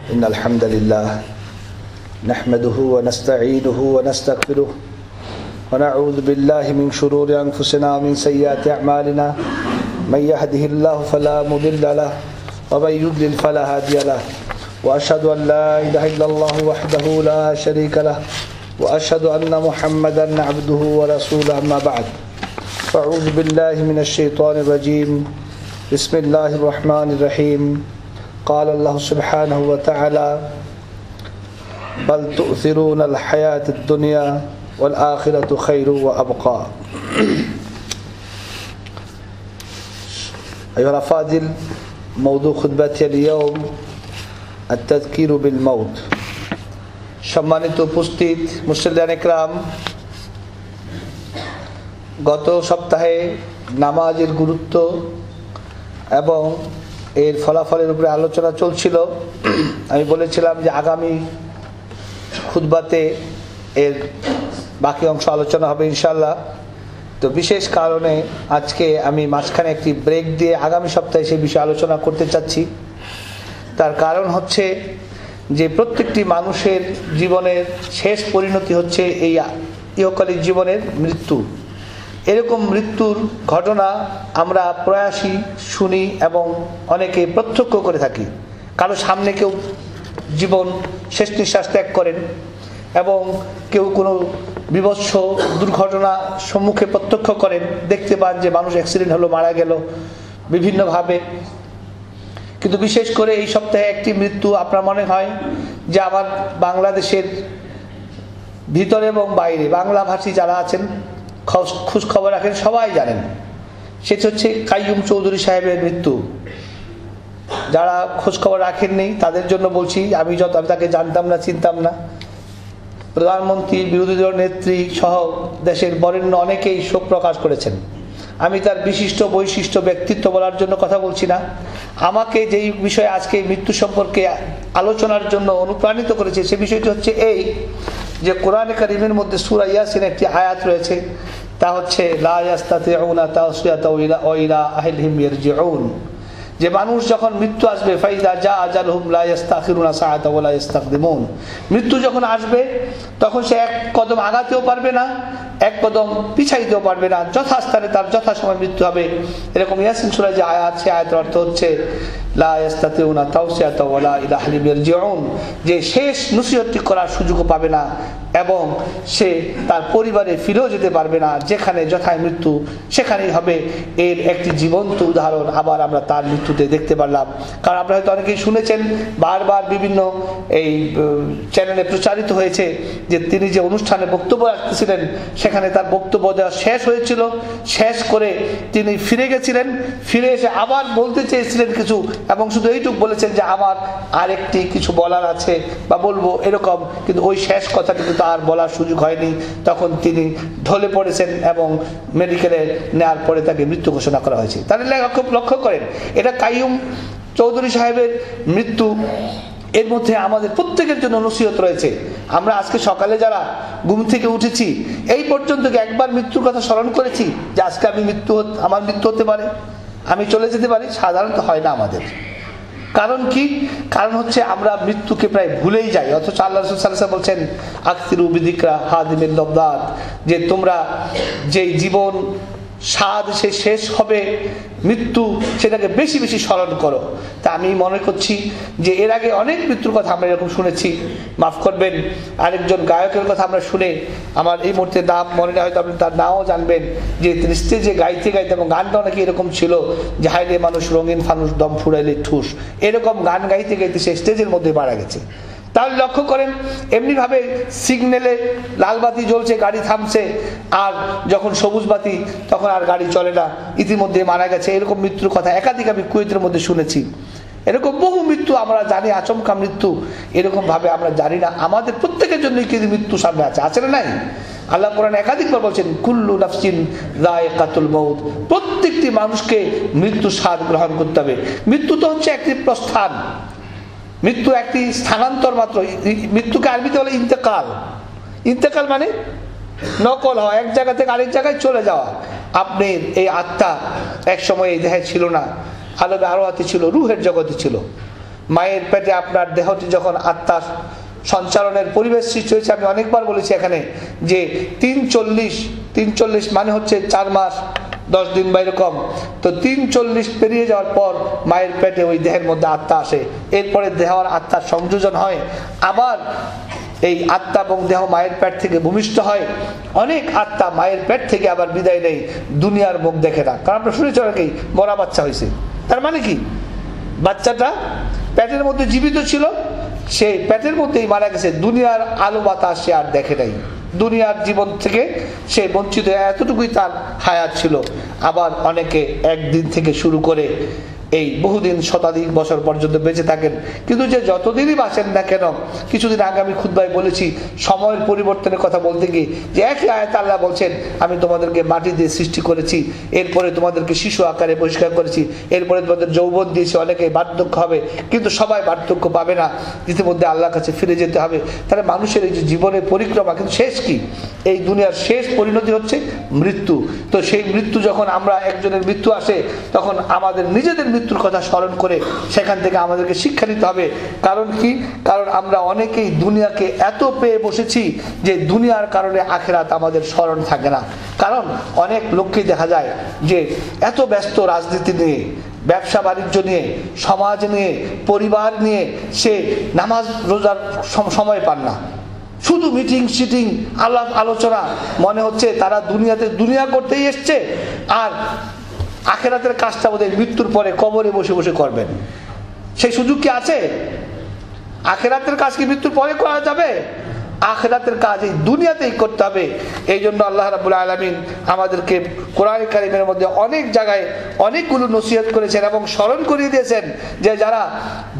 إن الحمد لله نحمده ونستعينه ونستغفره ونعوذ بالله من شرور أنفسنا ومن سيئات أعمالنا من يهده الله فلا مضل له ومن يضلل فلا هادي له وأشهد أن لا إله إلا الله وحده لا شريك له وأشهد أن محمدا عبده ورسوله أما بعد فأعوذ بالله من الشيطان الرجيم بسم الله الرحمن الرحيم قال الله سبحانه وتعالى بل تؤثرون الحياة الدنيا والآخرة خير وأبقى أيها الأفاضل موضوع خطبتي اليوم التذكير بالموت সম্মানিত উপস্থিত মুসল্লিয়ান ইকরাম, গত সপ্তাহে নামাজের গুরুত্ব এবং এর ফলাফলের উপরে আলোচনা চলছিল। আমি বলেছিলাম যে আগামী খুতবাতে এর বাকি অংশ আলোচনা হবে ইনশাআল্লাহ। তো বিশেষ কারণে আজকে আমি মাঝখানে একটি ব্রেক দিয়ে আগামী সপ্তাহে সেই বিষয়ে আলোচনা করতে চাচ্ছি। তার কারণ হচ্ছে যে প্রত্যেকটি মানুষের জীবনের শেষ পরিণতি হচ্ছে এই ইহকালীন জীবনের মৃত্যু। এরকম মৃত্যুর ঘটনা আমরা প্রয়াসী শুনি এবং অনেকে প্রত্যক্ষ করে থাকি। কারো সামনে কেউ জীবন শেষ নিঃশ্বাস ত্যাগ করেন এবং কেউ কোনো বিভৎস দুর্ঘটনা সম্মুখে প্রত্যক্ষ করেন, দেখতে পান যে মানুষ অ্যাক্সিডেন্ট হলো, মারা গেল বিভিন্নভাবে। কিন্তু বিশেষ করে এই সপ্তাহে একটি মৃত্যু আপনার মনে হয় যে আমার বাংলাদেশের ভিতরে এবং বাইরে বাংলাভাষী যারা আছেন, খোঁজ খবর রাখেন, সবাই জানেন। সেটা হচ্ছে কাইয়ুম চৌধুরী সাহেবের মৃত্যু। যারা খোঁজ খবর রাখেননি তাদের জন্য বলছি, আমি তাকে জানতাম না, চিনতাম না। প্রধানমন্ত্রী, বিরোধী দল নেত্রী সহ দেশের বরেণ্য অনেকেই শোক প্রকাশ করেছেন। আমি তার বিশিষ্ট বৈশিষ্ট্য ব্যক্তিত্ব বলার জন্য কথা বলছি না। আমাকে যেই বিষয়ে আজকে মৃত্যু সম্পর্কে আলোচনার জন্য অনুপ্রাণিত করেছে সে বিষয়টি হচ্ছে এই যে কোরআনে কারিমের মধ্যে সূরা ইয়াসিনের একটি আয়াত রয়েছে, তা হচ্ছে লা ইয়াস্তাতিউনা তাওসিয়াতা ওয়া ইলা আহলিহিম ইয়ারজিউন। যে মানুষ যখন মৃত্যু আসবে, ফাইদা জা আজালহুম লা ইস্তাখিরুনা সাআতা ওয়া লা ইস্তাকদিমুন, মৃত্যু যখন আসবে তখন সে এক কদম আগাতেও পারবে না, এক কদম পিছাইতেও পারবে না, যথাস্থানে তার যথাসময় মৃত্যু হবে। এরকম ইয়াসিন সূরায় যে আয়াত, সে আয়াতের অর্থ হচ্ছে লা ইস্তাতিউনা তাওসিয়াতা ওয়া লা ইলা আহলিহিম ইয়ারজিউন, যে শেষ নসিহতটি করার সুযোগও পাবে না এবং সে তার পরিবারে ফিরেও যেতে পারবে না। যেখানে যথায় মৃত্যু সেখানেই হবে। এর একটি জীবন্ত উদাহরণ আবার আমরা তার মৃত্যুতে দেখতে পারলাম। কারণ আপনারা হয়তো অনেকেই শুনেছেন, বারবার বিভিন্ন এই চ্যানেলে প্রচারিত হয়েছে যে তিনি যে অনুষ্ঠানে বক্তব্য রাখতেছিলেন সেখানে তার বক্তব্য দেওয়া শেষ হয়েছিল, শেষ করে তিনি ফিরে গেছিলেন, ফিরে এসে আবার বলতে চেয়েছিলেন কিছু এবং শুধু এইটুকু বলেছেন যে আমার আরেকটি কিছু বলার আছে বা বলবো এরকম, কিন্তু ওই শেষ কথা কিন্তু তার বলার সুযোগ হয়নি। তখন তিনি ঢলে পড়েছেন এবং মেডিকেলে নেওয়ার পরে তাকে মৃত্যু ঘোষণা করা হয়েছে। তাহলে লক্ষ্য করেন, এটা কাইয়ুম চৌধুরী সাহেবের মৃত্যু। এর মধ্যে আমাদের প্রত্যেকের জন্য নসিহত রয়েছে। আমরা আজকে সকালে যারা ঘুম থেকে উঠেছি এই পর্যন্ত একবার মৃত্যুর কথা স্মরণ করেছি যে আজকে আমার মৃত্যু হতে পারে, আমি চলে যেতে পারি? সাধারণত হয় না আমাদের। কারণ কি? কারণ হচ্ছে আমরা মৃত্যুকে প্রায় ভুলেই যাই। অথচ আল্লাহ রাসূল সাল্লাল্লাহু আলাইহি ওয়াসাল্লাম বলছেন আকসিরু বিযিকরা হাদিমিল লবদাত, যে তোমরা যেই জীবন স্বাদ সে শেষ হবে, মৃত্যু, সেটাকে বেশি বেশি স্মরণ করো। তা আমি মনে করছি যে এর আগে অনেক মৃত্যুর কথা আমরা এরকম শুনেছি। মাফ করবেন, আরেকজন গায়কের কথা আমরা শুনে, আমার এই মুহূর্তে নাম মনে না, হয়তো আপনি তার নামও জানবেন, যে তিনি স্টেজে গাইতে গাইতে, এবং গানটা অনেকে এরকম ছিল যে হাইরে মানুষ রঙিন ফানুষ দম ফুরাইলে ঠুস, এরকম গান গাইতে গাইতে সে স্টেজের মধ্যে মারা গেছে। তাহলে লক্ষ্য করেন, এমনিভাবে সিগন্যালে লাল বাতি জ্বলছে, গাড়ি থামছে, আর যখন সবুজ বাতি তখন আর গাড়ি চলে না, ইতিমধ্যে মারা গেছে। এরকম মৃত্যুর কথা একাধিক আমি কুয়েতের মধ্যে শুনেছি। এরকম বহু মৃত্যু আমরা জানি, আচমকা মৃত্যু, এরকম ভাবে আমরা জানি না। আমাদের প্রত্যেকের জন্য কিন্তু মৃত্যু সামনে আছে না নাই? আল্লাহ কোরআনে একাধিকবার বলছেন কুল্লু নাফসিন যায়কাতুল মাউত, প্রত্যেকটি মানুষকে মৃত্যু স্বাদ গ্রহণ করতে হবে। মৃত্যু তো হচ্ছে একটি প্রস্থান, মৃত্যু একটি স্থানান্তর মাত্র। মৃত্যুকে আরবিতে বলে ইন্তেকাল। ইন্তেকাল মানে নকল হওয়া, এক জায়গা থেকে আরেক জায়গায় চলে যাওয়া। আপনি এই আত্মা এক সময় এই দেহে ছিল না, আলমে আরওয়াতে ছিল, রুহের জগতে ছিল। মায়ের পেটে আপনার দেহটি যখন আত্মার সঞ্চালনের পরিবেশ সৃষ্টি হয়েছে, আমি অনেকবার বলেছি এখানে যে 340 মানে হচ্ছে 4 মাস 10 দিন বা এরকম। তো 340 পেরিয়ে যাওয়ার পর মায়ের পেটে ওই দেহের মধ্যে আত্মা আসে, এরপরে দেহ আর আত্মার সংযোজন হয়, আবার এই আত্মা এবং দেহ মায়ের পেট থেকে ভূমিষ্ঠ হয়। অনেক আত্মা মায়ের পেট থেকে আবার বিদায় নেই, দুনিয়ার মুখ দেখে না। কারণ আপনারা শুনেছেন অনেকেই মরা বাচ্চা হয়েছে, তার মানে কি বাচ্চাটা পেটের মধ্যে জীবিত ছিল, সেই পেটের মধ্যেই মারা গেছে, দুনিয়ার আলো বাতাস সে আর দেখে নাই, দুনিয়ার জীবন থেকে সে বঞ্চিত, এতটুকুই তার হায়াত ছিল। আবার অনেকে একদিন থেকে শুরু করে এই বহুদিন শতাধিক বছর পর্যন্ত বেঁচে থাকেন। কিন্তু যে যতদিনই বাঁচেন না কেন, কিছুদিন আগে আমি খুতবায় বলেছি সময়ের পরিবর্তনের কথা বলতে গিয়ে, যে একই আয়াত আল্লাহ বলছেন আমি তোমাদেরকে মাটি দিয়ে সৃষ্টি করেছি, এরপরে তোমাদেরকে শিশু আকারে পরিষ্কার করেছি, এরপরে তোমাদের যৌবন দিয়েছি, অনেকে বার্ধক্য হবে, কিন্তু সবাই বার্ধক্য পাবে না, ইতিমধ্যে আল্লাহর কাছে ফিরে যেতে হবে। তাহলে মানুষের এই যে জীবনের পরিক্রমা, কিন্তু শেষ কি? এই দুনিয়ার শেষ পরিণতি হচ্ছে মৃত্যু। তো সেই মৃত্যু যখন আমরা একজনের মৃত্যু আসে, তখন আমাদের নিজেদের মৃত্যুর কথা স্মরণ করে সেখান থেকে আমাদেরকে শিক্ষা নিতে হবে। কারণ কি? কারণ আমরা অনেকেই দুনিয়াকে এত পেয়ে বসেছি যে দুনিয়ার কারণে আখিরাত আমাদের স্মরণ থাকে না। কারণ অনেক লোককেই দেখা যায় যে এত ব্যস্ত রাজনীতি নিয়ে, ব্যবসা বাণিজ্য নিয়ে, সমাজ নিয়ে, পরিবার নিয়ে, সে নামাজ রোজার সময় পান না, শুধু মিটিং সিটিং আলাপ আলোচনা, মনে হচ্ছে তারা দুনিয়াতে দুনিয়া করতেই এসছে, আর আখিরাতের কাজটা বোধহয় মৃত্যুর পরে কবরে বসে বসে করবেন। সেই সুযোগ কি আছে? আখিরাতের কাজ কি মৃত্যুর পরে করা যাবে? আখিরাতের কাজ এই দুনিয়াতেই করতে হবে। এই জন্য আল্লাহ রাব্বুল আলামিন আমাদেরকে কোরআন কারীমের মধ্যে অনেক জায়গায় অনেকগুলো নসিহত করেছেন এবং স্মরণ করিয়ে দিয়েছেন যে যারা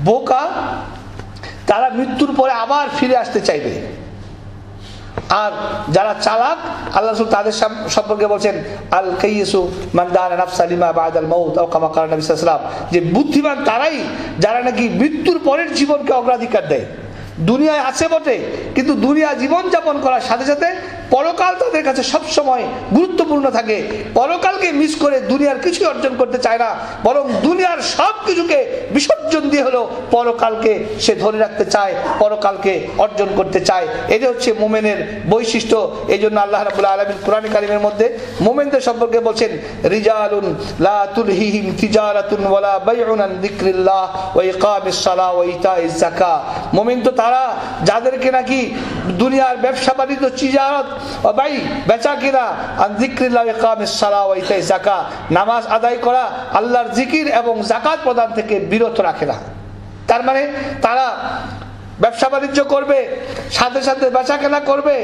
বোকা তারা মৃত্যুর পরে আবার ফিরে আসতে চাইবে, আর যারা চালাক আল্লাহ রাসূল তাদের সম্পর্কে বলছেন আল কাইয়িসু মান দানা নাফসা লিমা বাদাল মাউত আও কামা ক্বালা নবী সাল্লাল্লাহু আলাইহি ওয়াসাল্লাম, যে বুদ্ধিমান তারাই যারা নাকি মৃত্যুর পরের জীবনকে অগ্রাধিকার দেয়। দুনিয়ায় আছে বটে, কিন্তু দুনিয়া জীবন যাপন করার সাথে সাথে পরকাল তাদের কাছে সবসময় গুরুত্বপূর্ণ থাকে। পরকালকে মিস করে দুনিয়ার কিছু অর্জন করতে চায় না, বরং দুনিয়ার সব কিছুকে বিসর্জন দিয়ে হলো পরকালকে সে ধরে রাখতে চায়, পরকালকে অর্জন করতে চায়। এটা হচ্ছে মুমিনের বৈশিষ্ট্য। এই জন্য আল্লাহ রাব্বুল আলামিন কোরআন কারীমের মধ্যে মুমিনদের সম্পর্কে বলছেন রিজালুন লা তুলহিহিম তিজারাতুন ওয়ালা বাইউন আন যিকরিল্লাহ ওয়া ইকামিস সালাহ ওয়া ইতাইজ যাকাত। মুমিন তো তারা যাদেরকে নাকি দুনিয়ার ব্যবসা বাণিজ্য তিজারত ভাই বেচা কিনা আন যিকরিল্লাহ ওয়া ইকামিস সালাহ ওয়া ইতাইজ যাকাত, নামাজ আদায় করা, আল্লাহর জিকির এবং যাকাত প্রদান থেকে বিরত রাখে না। তার মানে তারা ব্যবসা বাণিজ্য করবে, সাথে সাথে বেচা কেনা করবে,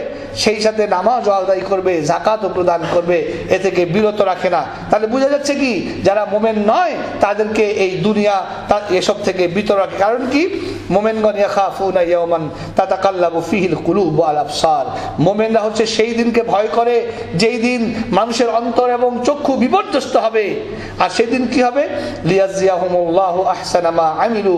সেই সাথে নামাজ আদায় করবে, যাকাতও প্রদান করবে, এ থেকে বিরত রাখে না। তাহলে বোঝা যাচ্ছে কি যারা মুমিন নয় তাদেরকে এই দুনিয়া এসব থেকে বিরত রাখে। কারণ কি? মুমিনগণ ইয়াখাফুনা ইয়াওমান তাতাকাল্লাবু ফিহিল কুলুব ওয়াল আবসার, মুমিনরা হচ্ছে সেই দিনকে ভয় করে যেই দিন মানুষের অন্তর এবং চক্ষু বিপর্যস্ত হবে। আর সেই দিন কি হবে? লিয়াজিয়াহুমুল্লাহু আহসানা মা আমিলু,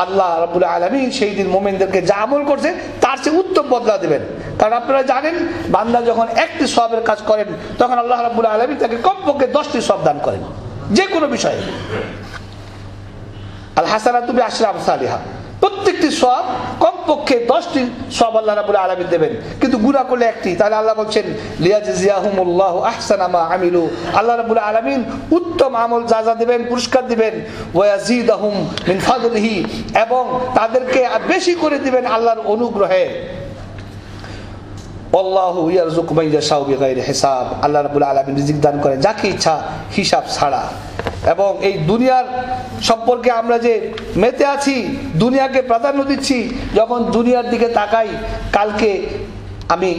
আল্লাহ রাব্বুল আলামিন সেই দিন মুমিনদেরকে যা আমল করছে তার চেয়ে উত্তম বদলা দেবেন। কারণ আপনারা জানেন বান্দা যখন একটি সওয়াবের কাজ করেন তখন আল্লাহ রাব্বুল আলামিন তাকে কমপক্ষে 10টি সওয়াব দান করেন যে কোনো বিষয়ে। আল হাসানাতু বিআশরি আমসালিহা, প্রত্যেকটি সওয়াব কমপক্ষে 10টি সওয়াব আল্লাহ রাব্বুল আলামিন দেবেন, কিন্তু গুনাহ করলে একটি। তাহলে আল্লাহ বলছেন লিয়াজিয়াহুমুল্লাহু আহসানা মা আমিলু, আল্লাহ রাব্বুল আলামিন উত্তম আমল যা যা দিবেন পুরস্কার দিবেন, ওয়া ইয়াজিদাহুম মিন ফাদলিহি, এবং তাদেরকে বেশি করে দিবেন আল্লাহর অনুগ্রহে। আল্লাহু ইয়ারযুকু মান ইয়াশাউ বিগাইরি হিসাব, আল্লাহ রাব্বুল আলামিন রিজিক দান করেন যাকে ইচ্ছা হিসাব ছাড়া। এবং এই দুনিয়ার সম্পর্কে আমরা যে মেতে আছি, দুনিয়াকে প্রাধান্য দিচ্ছি, যখন দুনিয়ার দিকে তাকাই, কালকে আমি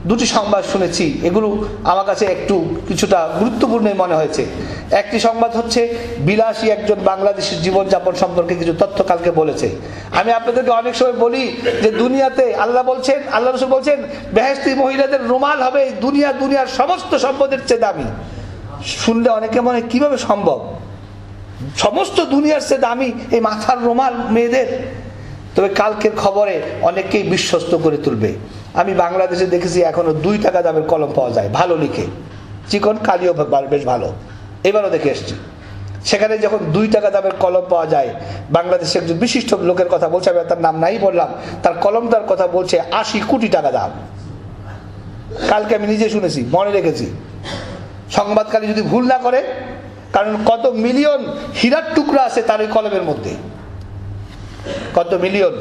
দুটি সংবাদ শুনেছি, এগুলো আমার কাছে একটু কিছুটা গুরুত্বপূর্ণই মনে হয়েছে। একটি সংবাদ হচ্ছে বিলাসী একজন বাংলাদেশের জীবনযাপন সম্পর্কে কিছু তথ্য কালকে বলেছে। আমি আপনাদেরকে অনেক সময় বলি যে দুনিয়াতে আল্লাহ বলছেন, আল্লাহ রাসূল বলছেন বেহেশতি মহিলাদের রুমাল হবে দুনিয়ার সমস্ত সম্পদের চেয়ে দামি। শুনলে অনেকে মনে কিভাবে সম্ভব, সমস্ত দুনিয়ার চেয়ে দামি এই মাথার রুমাল মেয়েদের? তবে কালকের খবরে অনেককেই বিশ্বস্ত করে তুলবে। আমি বাংলাদেশে দেখেছি এখনো 2 টাকা দামের কলম পাওয়া যায়, ভালো লিখে, চিকন কালিও বেশ ভালো, এবারও দেখে এসছি। সেখানে যখন 2 টাকা দামের কলম পাওয়া যায়, বাংলাদেশে একজন বিশিষ্ট লোকের কথা বলছে, আমি তার নাম নাই বললাম, তার কলমটার কথা বলছে 80 কোটি টাকা দাম। কালকে আমি নিজে শুনেছি, মনে রেখেছি, সংবাদকালী যদি ভুল না করে, কারণ কত মিলিয়ন হীরার টুকরা আছে তার ওই কলমের মধ্যে, কত মিলিয়ন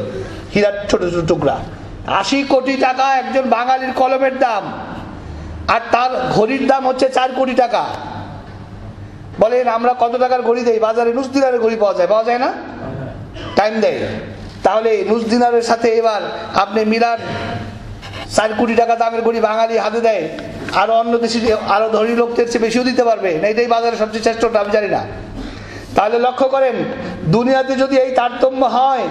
হীরার ছোট ছোট টুকরা। 80 কোটি টাকা একজন বাঙালির কলমের দাম, আর তার ঘড়ির দাম হচ্ছে 4 কোটি টাকা। বলেন আমরা কত টাকার ঘড়ি দেই? বাজারে নুস দিনারের ঘড়ি পাওয়া যায়, পাওয়া যায় না? টাইম দেয়। তাহলে নুস দিনারের সাথে এবার আপনি মিলান 4 কোটি টাকা দামের ঘড়ি বাঙালি হাতে দেয়, আরো অন্য দেশে আরো ধনী লোকদের চেয়ে বেশিও দিতে পারবে না, এটাই বাজারে সবচেয়ে শ্রেষ্ঠটা, আমি জানি না। তাহলে লক্ষ্য করেন, দুনিয়াতে যদি এই তারতম্য হয়,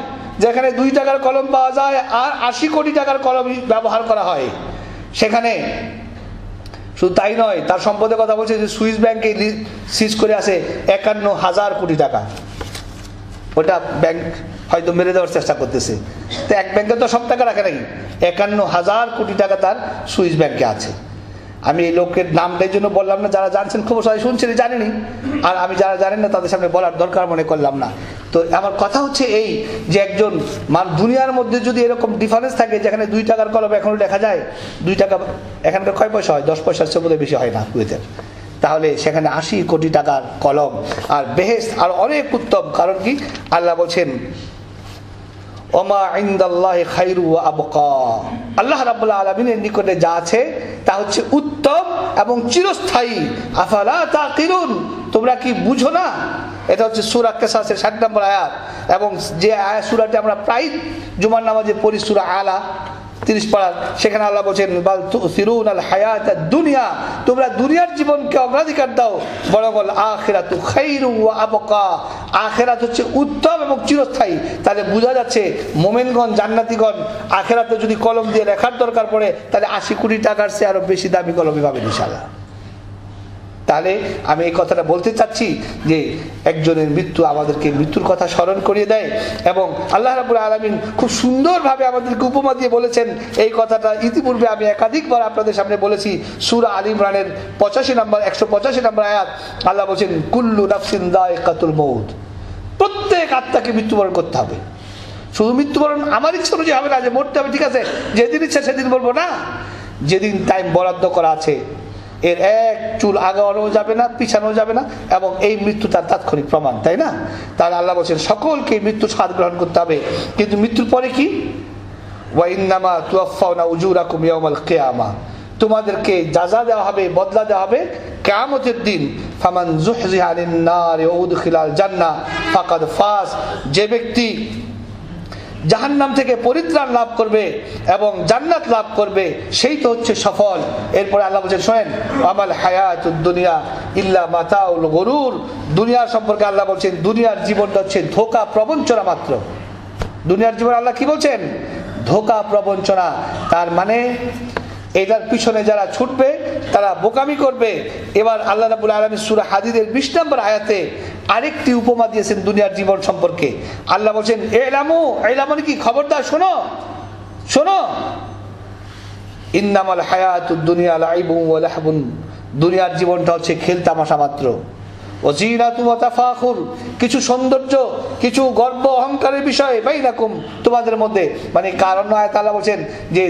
যেখানে 2 টাকার কলম পাওয়া যায় আর 80 কোটি টাকার কলম ব্যবহার করা হয়, সেখানে শুধু তাই নয়, তার সম্পদের কথা বলছে যে সুইস ব্যাংকে সিজ করে আছে 51,000 কোটি টাকা। ওটা ব্যাংক হয়তো মেরে দেওয়ার চেষ্টা করতেছে, তো এক ব্যাংকে তো সব টাকা রাখে নাকি? 51,000 কোটি টাকা তার সুইস ব্যাংকে আছে। আমি এই লোকের নামটাই জন্য বললাম না, যারা জানছেন খুব সবাই শুনছেন জানেনি, আর আমি যারা জানেন না তাদের সামনে বলার দরকার মনে করলাম না। তো আমার কথা হচ্ছে এই যে একজন দুনিয়ার মধ্যে যদি এরকম ডিফারেন্স থাকে, যেখানে 2 টাকার কলম এখনো দেখা যায় 2 টাকা, এখানকার কয় পয়সা হয়? 10 পয়সার চেয়ে বোধহয় বেশি হয় না কুয়েতের। তাহলে সেখানে 80 কোটি টাকার কলম আর বেহেশত আর অনেক উত্তম। কারণ কি? আল্লাহ বলছেন ওমা ইনদাল্লাহি খায়রু ওয়া আবকা, আল্লাহ রাব্বুল আলামিনের নিকটে যা আছে তা হচ্ছে উত্তম এবং চিরস্থায়ী। আফালা তাকিলুন, তোমরা কি বুঝো না? এটা হচ্ছে সূরা কিসাসের 60 নম্বর আয়াত, এবং যে আয়াত সূরাটি আমরা প্রায় জুমার নামাজে পড়ি, সূরা আলা 30 পারা, সেখানে আল্লাহ বলেন বাল তুসিরুনাল হায়াতাদ দুনিয়া, তোমরা দুনিয়ার জীবনকে অগ্রাধিকার দাও, বরং আখিরাতু খায়রু ওয়া আবকা, আখিরাত হচ্ছে উত্তম এবং চিরস্থায়ী। তাহলে বোঝা যাচ্ছে মুমিনগণ, জান্নাতীগণ আখিরাতে যদি কলম দিয়ে লেখার দরকার পড়ে, তাহলে 80 কোটি টাকার চেয়ে আরো বেশি দামি কলমই পাবেন ইনশাআল্লাহ। তাহলে আমি এই কথাটা বলতে চাচ্ছি যে একজনের মৃত্যু আমাদেরকে মৃত্যুর কথা স্মরণ করিয়ে দেয়, এবং আল্লাহ রাব্বুল আলামিন খুব সুন্দরভাবে আমাদেরকে উপমা দিয়ে বলেছেন। এই কথাটা ইতিপূর্বে আমি একাধিকবার আপনাদের সামনে বলেছি। সূরা আল ইমরানের 185 নম্বর আয়াত, আল্লাহ বলেছেন কুল্লু নাফসিন যায়কাতুল মউত, প্রত্যেক আত্মাকে মৃত্যুবরণ করতে হবে। শুধু মৃত্যুবরণ আমার ইচ্ছা অনুযায়ী হবে না যে মরতে হবে, ঠিক আছে, যেদিন ইচ্ছা সেদিন বলবো না। যেদিন টাইম বরাদ্দ করা আছে, এর এক চুল আগানো যাবে না, পিছানো যাবে না, এবং এই মৃত্যু তার তাৎক্ষণিক প্রমাণ, তাই না? তাহলে আল্লাহ বলছেন সকলকে মৃত্যুর স্বাদ গ্রহণ করতে হবে, কিন্তু মৃত্যুর পরে কি? ওয়া ইন্নামা তুওয়াফাউনা উজুরাকুম ইয়াউমাল কিয়ামা, তোমাদেরকে যাজা দেওয়া হবে, বদলা দেওয়া হবে কিয়ামতের দিন। ফামান যুহজিহা আনিন নার ওয়া উদখিলাল জান্নাহ ফাকাদ ফাজ, যে ব্যক্তি জাহান্নাম থেকে পরিত্রাণ লাভ করবে এবং জান্নাত লাভ করবে, সেই তো হচ্ছে সফল। এরপরে আল্লাহ বলছেন শোনেন, আমাল হায়াতুদ দুনিয়া ইল্লা মাতাউল গুরুর, দুনিয়ার সম্পর্কে আল্লাহ বলছেন দুনিয়ার জীবনটা হচ্ছে ধোঁকা প্রবঞ্চনা মাত্র। দুনিয়ার জীবন আল্লাহ কি বলছেন? ধোঁকা প্রবঞ্চনা। তার মানে এটার পিছনে যারা ছুটবে তারা বোকামি করবে। এবার আল্লাহ রাব্বুল আলামিন সূরা হাদীদের 20 নম্বর আয়াতে আরেকটি উপমা দিয়েছেন দুনিয়ার জীবন সম্পর্কে। আল্লাহ বলছেন ইলামু, ইলামু কি? খবরদার শোনো, শোনো, ইন্নামাল হায়াতুদ দুনিয়া লাইবুন ওয়া লাহবুন, দুনিয়ার জীবনটা হচ্ছে খেল তামাশা মাত্র। ওয়াজিনাতু ওয়া তাফাখুর, কিছু সৌন্দর্য, কিছু গর্ব অহংকারের বিষয় বাইনাকুম, তোমাদের মধ্যে। মানে কারণ আয়াত আল্লাহ বলেন যে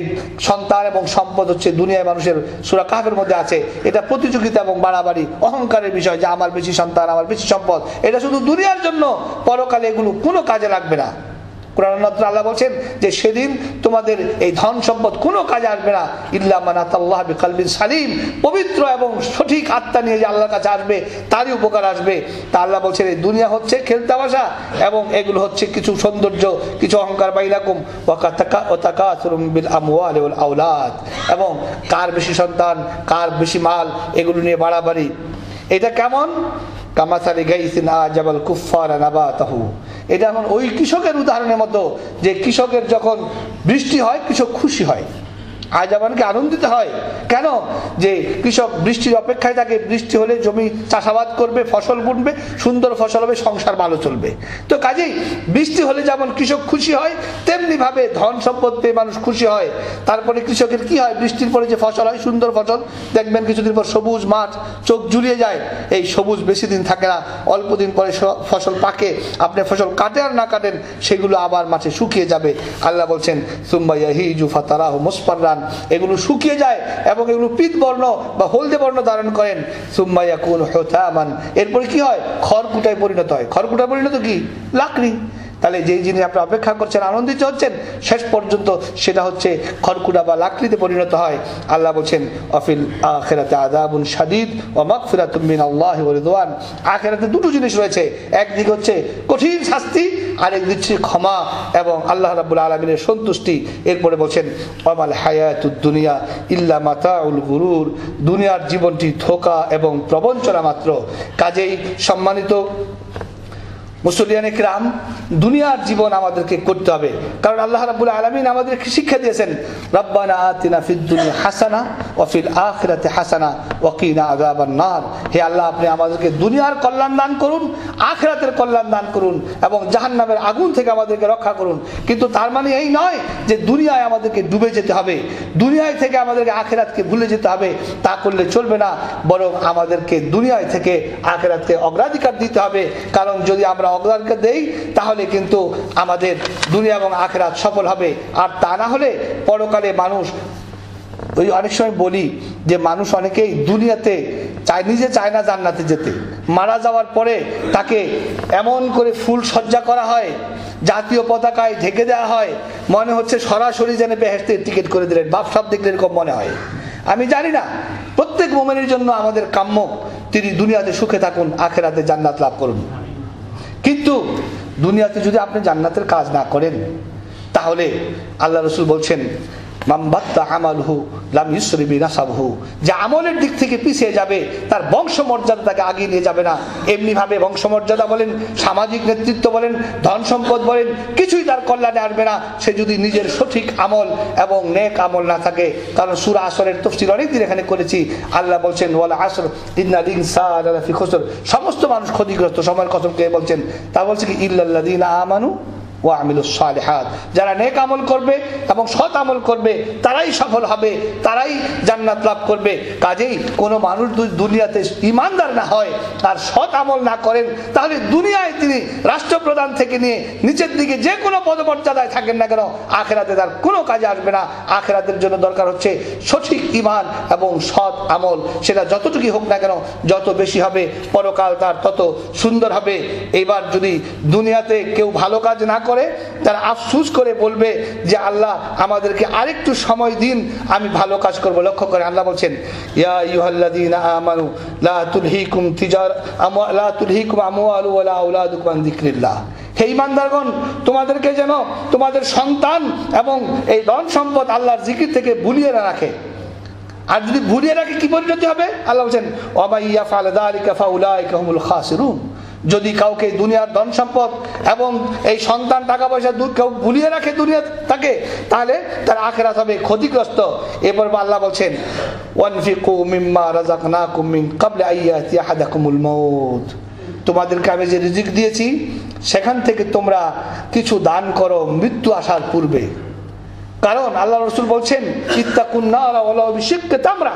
সন্তান এবং সম্পদ হচ্ছে দুনিয়ায় মানুষের, সূরা কাহফের মধ্যে আছে, এটা প্রতিযোগিতা এবং বাড়াবাড়ি অহংকারের বিষয়, যে আমার বেশি সন্তান, আমার বেশি সম্পদ, এটা শুধু দুনিয়ার জন্য, পরকালে এগুলো কোনো কাজে লাগবে না। কুরআন আল্লাহ বলেন যে সেদিন তোমাদের এই ধন সম্পদ কোনো কাজে আসবে না, ইল্লা মান আতাল্লাহ বিকলবিন সালিম, পবিত্র এবং সঠিক আত্মা নিয়ে যে আল্লাহর কাছে আসবে তারই উপকার আসবে। তা আল্লাহ বলছেন এই দুনিয়া হচ্ছে খেলতামাশা, এবং এগুলো হচ্ছে কিছু সৌন্দর্য, কিছু অহংকার বাইনাকুম ওয়া তাকাসুরুম বিল আমওয়ালি ওয়াল আওলাদ, এবং কার বেশি সন্তান, কার বেশি মাল, এগুলো নিয়ে বাড়াবাড়ি। এটা কেমন? কামাসালি গাইসিন আজাবাল কুফফারা নাবাতাহু, এটা এখন ওই কৃষকের উদাহরণের মতো, যে কৃষকের যখন বৃষ্টি হয় কৃষক খুশি হয়, আজাবানকে আনন্দিত হয় কেন? যে কৃষক বৃষ্টির অপেক্ষায় থাকে, বৃষ্টি হলে জমি চাষাবাদ করবে, ফসল বুনবে, সুন্দর ফসল হবে, সংসার ভালো চলবে। তো কাজেই বৃষ্টি হলে যেমন কৃষক খুশি হয়, তেমনি ভাবে ধন সম্পদ পেয়ে মানুষ খুশি হয়। তারপরে কৃষকের কি হয়, বৃষ্টির পরে যে ফসল হয়, সুন্দর ফসল, দেখবেন কিছুদিন পর সবুজ মাঠ, চোখ জুড়িয়ে যায়। এই সবুজ বেশি দিন থাকে না, অল্প দিন পরে ফসল পাকে, আপনি ফসল কাটেন আর না কাটেন সেগুলো আবার মাঠে শুকিয়ে যাবে। আল্লাহ বলছেন সুম্মা ইয়াহিজু ফাতারাহু মুসফাররান, এগুলো শুকিয়ে যায় এবং এগুলো পিত বর্ণ বা হলদে বর্ণ ধারণ করেন। সুম্মা ইয়াকুনু হুতামান, এরপরে কি হয়, খড়কুটায় পরিণত হয়। খড়কুটায় পরিণত কি, লাকড়ি। তাহলে যেই জিনিস আপনি অপেক্ষা করছেন, আনন্দিত হচ্ছেন, শেষ পর্যন্ত সেটা হচ্ছে খড়কুটা বা লাকড়িতে পরিণত হয়। আল্লাহ বলছেন অফিল আখিরাতে আযাবুন শাদীদ ওয়া মাগফিরাতুম মিনাল্লাহি ওয়া রিদওয়ান, আখিরাতে দুটো জিনিস রয়েছে, একদিকে হচ্ছে কঠিন শাস্তি, আরেক দিচ্ছে ক্ষমা এবং আল্লাহ রাব্বুল আলামিনের সন্তুষ্টি। এরপরে বলছেন ওয়ামাল হায়াতুদ দুনিয়া ইল্লা মাতাউল গুরুর, দুনিয়ার জীবনটি ধোঁকা এবং প্রবঞ্চনা মাত্র। কাজেই সম্মানিত মুসলিয়ানে কিরাম, দুনিয়ার জীবন আমাদেরকে করতে হবে, কারণ আল্লাহ রাব্বুল আলামিন আমাদেরকে শিক্ষা দিয়েছেন রব্বানা আতিনা ফিদ দুনিয়া হাসানা ওয়া ফিল আখিরাতি হাসানা ওয়া কিনা আযাবান নার। হে আল্লাহ, আপনি আমাদেরকে দুনিয়ার কল্যাণ দান করুন, আখিরাতের কল্যাণ দান করুন এবং জাহান্নামের আগুন থেকে আমাদেরকে রক্ষা করুন। কিন্তু তার মানে এই নয় যে দুনিয়ায় আমাদেরকে ডুবে যেতে হবে, দুনিয়ায় থেকে আমাদেরকে আখিরাতকে ভুলে যেতে হবে, তা করলে চলবে না। বরং আমাদেরকে দুনিয়ায় থেকে আখিরাতকে অগ্রাধিকার দিতে হবে, কারণ যদি আমরা অগ্রাধিকার দেই তাহলে কিন্তু আমাদের দুনিয়া এবং আখিরাত সফল হবে। আর তা না হলে পরকালে মানুষ, ওই অনেক সময় বলি যে মানুষ অনেকেই দুনিয়াতে নিজে চায় না জান্নাতে যেতে, মারা যাওয়ার পরে তাকে এমন করে ফুল সজ্জা করা হয়, জাতীয় পতাকায় ঢেকে দেওয়া হয়, মনে হচ্ছে সরাসরি যেন বেহেশতের টিকিট করে দিলেন, বাপ সব দেখলে এরকম মনে হয়। আমি জানি না, প্রত্যেক মুমিনের জন্য আমাদের কাম্য তিনি দুনিয়াতে সুখে থাকুন, আখিরাতে জান্নাত লাভ করুন। কিন্তু দুনিয়াতে যদি আপনি জান্নাতের কাজ না করেন তাহলে আল্লাহ রাসূল বলছেন মামবাত্তা আমালহু লাম ইউসরি বিনাসাবহু, যে আমলের দিক থেকে পিছিয়ে যাবে তার বংশমর্যাদা তাকে আগিয়ে নিয়ে যাবে না। এমনি ভাবে বংশমর্যাদা বলেন, সামাজিক নেতৃত্ব বলেন, ধন সম্পদ বলেন, কিছুই তার কল্যাণে আসবে না সে যদি নিজের সঠিক আমল এবং নেক আমল না থাকে। কারণ সূরা আসরের তাফসীর অনেকদিন এখানে করেছি, আল্লাহ বলছেন ওয়াল আসর ইন্নাল ইনসানা লাফি খুসর, সমস্ত মানুষ ক্ষতিগ্রস্ত, সময়ের কসম কে বলছেন, তা বলছে কি ইল্লাল্লাযীনা আমানু ওয়া আমিলুস সালিহাত, যারা নেক আমল করবে এবং সৎ আমল করবে তারাই সফল হবে, তারাই জান্নাত লাভ করবে। কাজেই কোনো মানুষ দুনিয়াতে ঈমানদার না হয় আর সৎ আমল না করেন তাহলে দুনিয়ায় তিনি রাষ্ট্রপ্রধান থেকে নিয়ে নিচের দিকে যে কোনো পদমর্যাদায় থাকেন না কেন, আখিরাতে তার কোনো কাজে আসবে না। আখিরাতের জন্য দরকার হচ্ছে সঠিক ঈমান এবং সৎ আমল, সেটা যতটুকুই হোক না কেন, যত বেশি হবে পরকাল তার তত সুন্দর হবে। এবার যদি দুনিয়াতে কেউ ভালো কাজ না করে তারা আফসোস করে বলবে যে আল্লাহ আমাদেরকে আরেকটু সময় দিন, আমি ভালো কাজ করব। লক্ষ্য করে আল্লাহ বলছেন ইয়া আইয়ুহাল্লাযীনা আমানু লা তুলহিকুম আমওয়ালু ওয়ালা আওলাদুকুম আন যিকরিল্লাহ, হে ঈমানদারগণ, তোমাদেরকে যেন তোমাদের সন্তান এবং এই ধন সম্পদ আল্লাহর জিকির থেকে ভুলিয়ে না রাখে। আর যদি ভুলিয়ে রাখে কি পরিণতি হবে? আল্লাহ বলছেন ওয়া মান ইয়াফআল যালিকা ফাউলাইকা হুমুল খাসিরুন, যদি কাউকে দুনিয়ার ধন সম্পদ এবং এই সন্তান টাকা পয়সা কেউ ভুলিয়ে রাখে দুনিয়া তাকে, তাহলে তার আখিরাত হবে ক্ষতিগ্রস্ত। এরপর আল্লাহ বলছেন ওয়ানফিকু মিম্মা রাযাকনাকুম মিন ক্বাবলি আইয়াতি আহাদাকুমুল মাউত, তোমাদেরকে আমি যে রিজিক দিয়েছি সেখান থেকে তোমরা কিছু দান করো মৃত্যু আসার পূর্বে। কারণ আল্লাহ রাসূল বলছেন ইত্তাকুন নারা ওয়ালাউ বিশিক্কি তামরা,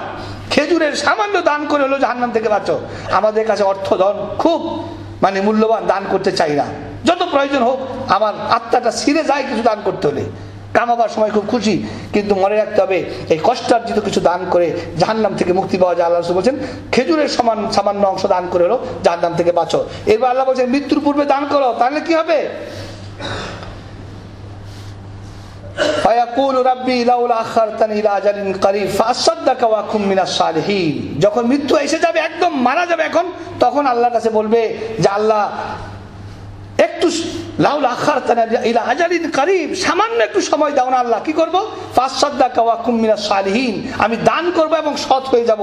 খেজুরের সামান্য দান করে হলো জাহান্নাম থেকে বাঁচো। আমাদের কাছে অর্থ ধন খুব মূল্যবান, দান করতে চাই না, যত প্রয়োজন হোক, আমার আত্মাটা ছিঁড়ে যায় কিছু দান করতে হলে। কামাবার সময় খুব খুশি, কিন্তু মনে রাখতে হবে এই কষ্টার্জিত কিছু দান করে জাহান্নাম থেকে মুক্তি পাওয়া যায়। আল্লাহ রাসূল বলছেন খেজুরের সামান্য অংশ দান করে হলো জাহান্নাম থেকে বাঁচো। এরপর আল্লাহ বলছেন মৃত্যুর পূর্বে দান করো, তাহলে কি হবে? যখন মৃত্যু এসে যাবে, একদম মারা যাবে এখন, তখন আল্লাহর কাছে বলবে যে আল্লাহ একটু লাউলা আখারতানি ইলা আজালিন কারীব, সামান্য একটু সময় দাও না আল্লাহ, কি করব? ফাসাদদাকা ওয়া কুম মিনাস সালিহিন, আমি দান করব এবং সৎ হয়ে যাব।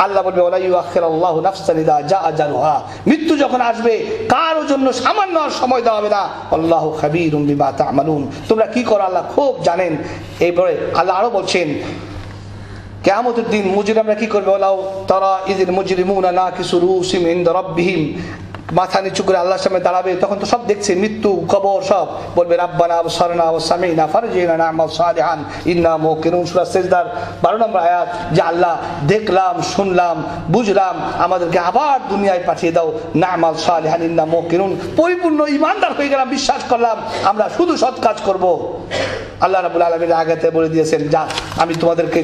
আল্লাহ বলবে ওয়ালা ইউআখিরুল্লাহু নাফসান ইযা জা আজালুহা, মৃত্যু যখন আসবে কারো জন্য সামান্য আর সময় দেওয়া হবে না। আল্লাহু খাবীরুম বিমা তা'মালুন, তোমরা কি করো আল্লাহ খুব জানেন। এরপরে আল্লাহ আরো বলছেন কিয়ামতের দিন মুজরিমরা কি করবে? ওয়ালাউ তারা ইযিল মুজরিমুনা নাকিসু রুউসিহিম ইনদা রাব্বিহিম, মাথা নিচু করে আল্লাহর সামনে দাঁড়াবে, তখন তো সব দেখছে, মৃত্যু, কবর, সব বলবে রাব্বানা আবসারনা ওয়া সামি'না ফারজি'না না'মাল সালিহান ইন্না মুকিনুন। সূরা সিজদার 12 নম্বর আয়াত, যে আল্লাহ দেখলাম, শুনলাম, বুঝলাম, আমাদেরকে আবার দুনিয়ায় পাঠিয়ে দাও, না'মাল সালিহান ইন্না মুকিনুন, পরিপূর্ণ ঈমানদার হয়ে গেলাম, বিশ্বাস করলাম আমরা শুধু সৎ কাজ করব। আল্লাহ রাব্বুল আলামিন আয়াতে বলে দিয়েছেন, যা আমি তোমাদেরকে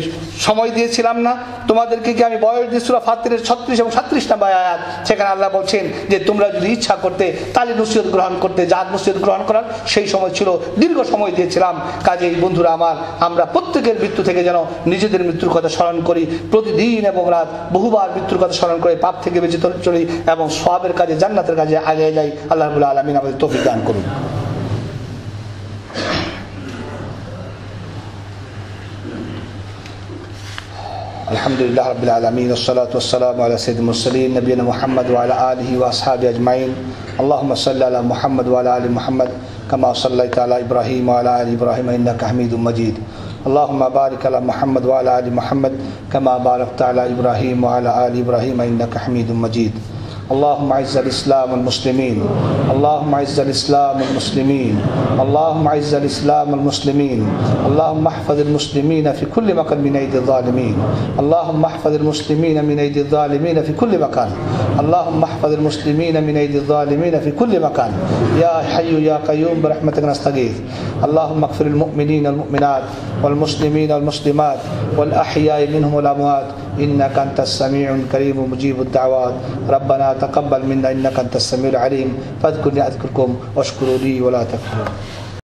সময় দিয়েছিলাম না, তোমাদেরকে কি আমি বয়স দিয়ে সূরা ফাতিরের 36 এবং 37 নম্বর আয়াত, সেখানে আল্লাহ বলছেন যে তোমরা যদি ইচ্ছা করতে তাহলে নসিহত গ্রহণ করতে, যার নসিহত গ্রহণ করার সেই সময় ছিল, দীর্ঘ সময় দিয়েছিলাম। কাজেই বন্ধুরা আমার, আমরা প্রত্যেকের মৃত্যু থেকে যেন নিজেদের মৃত্যুর কথা স্মরণ করি, প্রতিদিন এবং রাত বহুবার মৃত্যুর কথা স্মরণ করে পাপ থেকে বেঁচে চলি এবং সওয়াবের কাজে, জান্নাতের কাজে আগে যাই। আল্লাহ রাব্বুল আলামিন আমাদের তৌফিক দান করুন। আলহামদুলিল্লাহ রাব্বিল আলামিন, ওয়াসসালাতু ওয়াসসালামু আলা সাইয়্যিদিল মুরসালিন নবিয়িনা মুহাম্মদ ওয়া আলা আলিহি ওয়া আসহাবিহি আজমাইন। আল্লাহুম্মা সাল্লি আলা মুহাম্মদ ওয়া আলা আলি মুহাম্মদ কামা সাল্লাইতা আলা ইব্রাহিম ওয়া আলা আলি ইব্রাহিম ইন্নাকা হামিদুম মাজিদ। اللهم بارك على محمد وعلى آل محمد كما باركت على إبراهيم وعلى آل إبراهيم إنك حميد مجيد. اللهم اعز الاسلام والمسلمين، اللهم اعز الاسلام والمسلمين، اللهم اعز الاسلام والمسلمين، اللهم احفظ المسلمين في كل مكان من ايدي الظالمين، اللهم احفظ المسلمين من ايدي الظالمين في كل مكان، اللهم احفظ المسلمين من ايدي الظالمين في كل مكان، يا حي يا قيوم برحمتك نستغيث. اللهم اغفر المؤمنين والمؤمنات والمسلمين والمسلمات والأحياء منهم والأموات إنك أنت السميع الكريم مجيب الدعوات. ربنا تقبل منا إنك أنت السميع العليم، فاذكرني أذكركم واشكروا لي ولا تكفرون.